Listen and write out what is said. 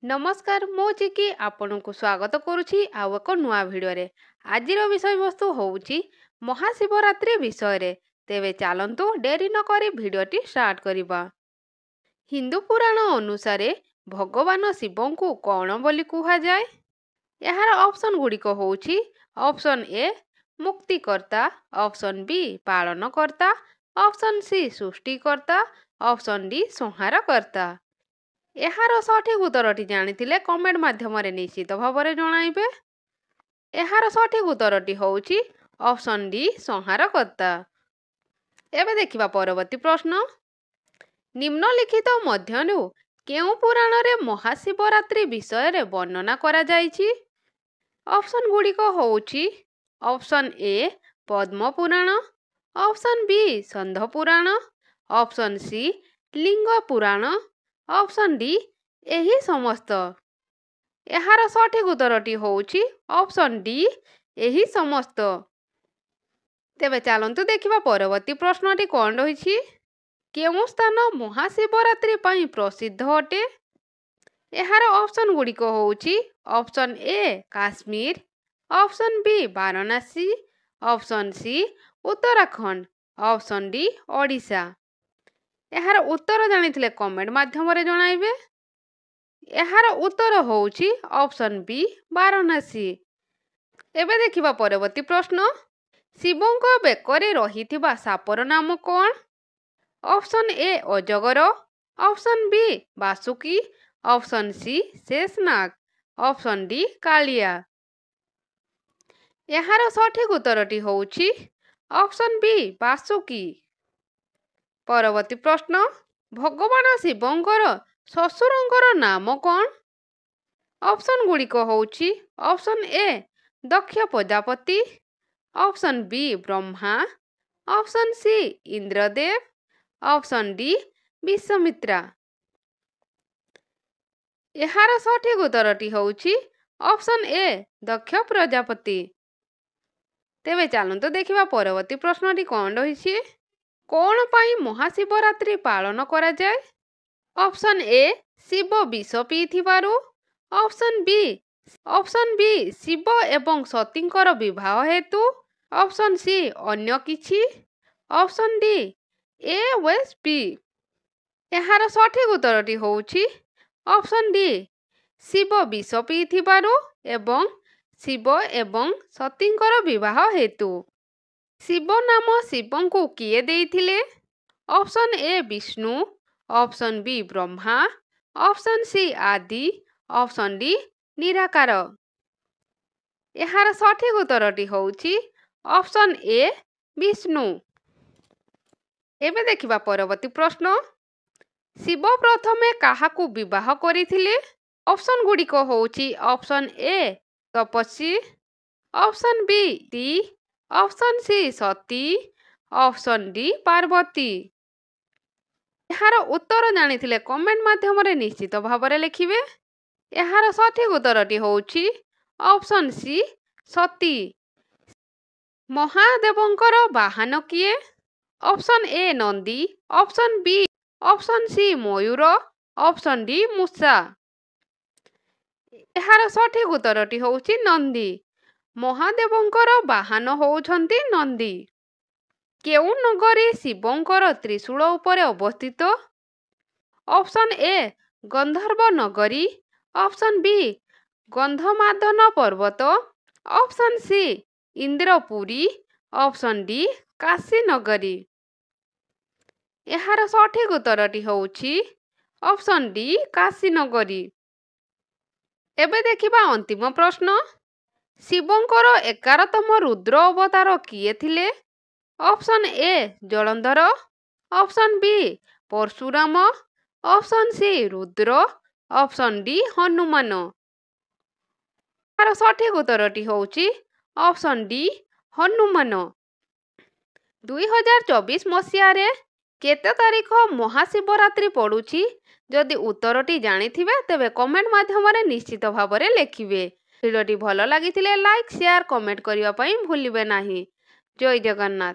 नमस्कार मो चिकी आपन को स्वागत करुछि आउ एक नुआ भिडियो रे। आजिर विषय वस्तु होउछि महाशिवरात्रि विषय रे। तेबे चलंतु डेरी न करी भिडियोटी स्टार्ट करिबा। हिंदू पुराण अनुसार भगवान शिव को कौन बोली कुहा जाए? यार ऑप्शन गुड़िक होउछि ऑप्शन ए मुक्तिकर्ता, ऑप्शन बी पालनकर्ता, ऑप्शन सी सृष्टिकर्ता, ऑप्शन डी संहारकर्ता। यार सठिक उत्तरटी जानिथिले कमेंट माध्यम निश्चित भाव जणाइबे। यार सठिक उत्तरटी होउछि ऑप्शन डी संहारकर्ता। एबे देखिबा परवर्ती प्रश्न। निम्नलिखित मध्यनु केउ पुराण रे महाशिवरात्रि विषय रे वर्णना करा जाइछि? ऑप्शन गुड़िक होउछि option A Padma Purana, option B Skanda Purana, option C Linga Purana, option D एही समस्त। यार सठिक उत्तरटी होउछि ऑप्शन डी एही समस्त। तेबे चलंतु देखिबा परवर्ती प्रश्नटी कोन रहिछि? केउ स्थान महाशिवरात्रि पई प्रसिद्ध अटे? यार ऑप्शन गुड़िक होउछि option A Kashmir, option B Varanasi, option C Uttarakhand, option D Odisha. यार उत्तर जानिथिले कमेंट माध्यम जणाइबे। यार उत्तर होउछि ऑप्शन बी वाराणसी। एबे देखिबा परवर्ती प्रश्न। शिवंक बेकरे रहिथिबा सापर नाम कोन? ऑप्शन ए अजगर, option B Vasuki, option C Sheshnag, option D Kaliya. यार सठिक उत्तरटी होउछि ऑप्शन बी वासुकी। परवर्ती प्रश्न। भगवान शिवंकर ससुरंकर नाम कोन? ऑप्शन गुड़िक होउछि option A Daksha Prajapati, option B Brahma, option C Indradev, option D Vishwamitra. यार सठिक उत्तरटी होउछि ऑप्शन ए दक्ष प्रजापति। तेबे चलंतु देखिबा परवर्ती प्रश्नटी कोन रहिछि? कौन पाई महाशिवरात्रि पालन करा जाए? ऑप्शन ए शिव विष पीथिबारु, ऑप्शन बी शिव एवं सतींकर विवाह हेतु, ऑप्शन सी अन्य किछि, ऑप्शन डी ए वेस बी। यार सठिक उत्तरटी होउछि ऑप्शन डी शिव विष पीथिबारु एवं शिव एवं सतींकर विवाह हेतु। शिव नाम शिवं को किए देइथिले? Option A Vishnu, option B Brahma, option C आदि, ऑप्शन डी निराकार। यार सठिक उत्तरटी होउछि ऑप्शन ए विष्णु। एबे देखिबा परवर्ती प्रश्न। शिव प्रथमे काहाकू विवाह करिथिले? ऑप्शन गुड़िक होउछि ऑप्शन ए तपस्वी, ऑप्शन बी दी, option C Sati, option D Parvati. यार उत्तर जानिथिले कमेंट माध्यम निश्चित भाव लिखिबे। यार सठिक उत्तरटी होउछि ऑप्शन सी सती। महादेवंकर वाहन किए? Option A Nandi, option B, option C मयूर, ऑप्शन डी मूषा। यार सठिक उत्तरटी होउछि नंदी। महादेवंकर वाहन होउछंती नंदी। केउ नगरी शिवंकर त्रिशूल उपरे अवस्थित? ऑप्शन ए गंधर्व नगरी, option B Gandhamadan Parvat, option C Indrapuri, option D Kashi Nagari. यार सठिक उत्तरटी होउछि ऑप्शन डी काशी नगरी। एबे देखिबा अंतिम प्रश्न। शिवंकर 11तम रुद्र अवतार किए थिले? Option A Jalandhar, option B Parshuram, option C Rudra, option D Hanuman. यार सठिक उत्तरटी होउछि ऑप्शन डी हनुमान। 2024 मसीहा रे केते तारीख महाशिवरात्रि पड़ुछि? जदि उत्तरटी जानिथिबे तेबे कमेंट माध्यम निश्चित भाव लिखिबे। भिडियोटी भल लागिथिले लाइक शेयर कमेंट करिवा पई भूलिबे नाही। जय जगन्नाथ।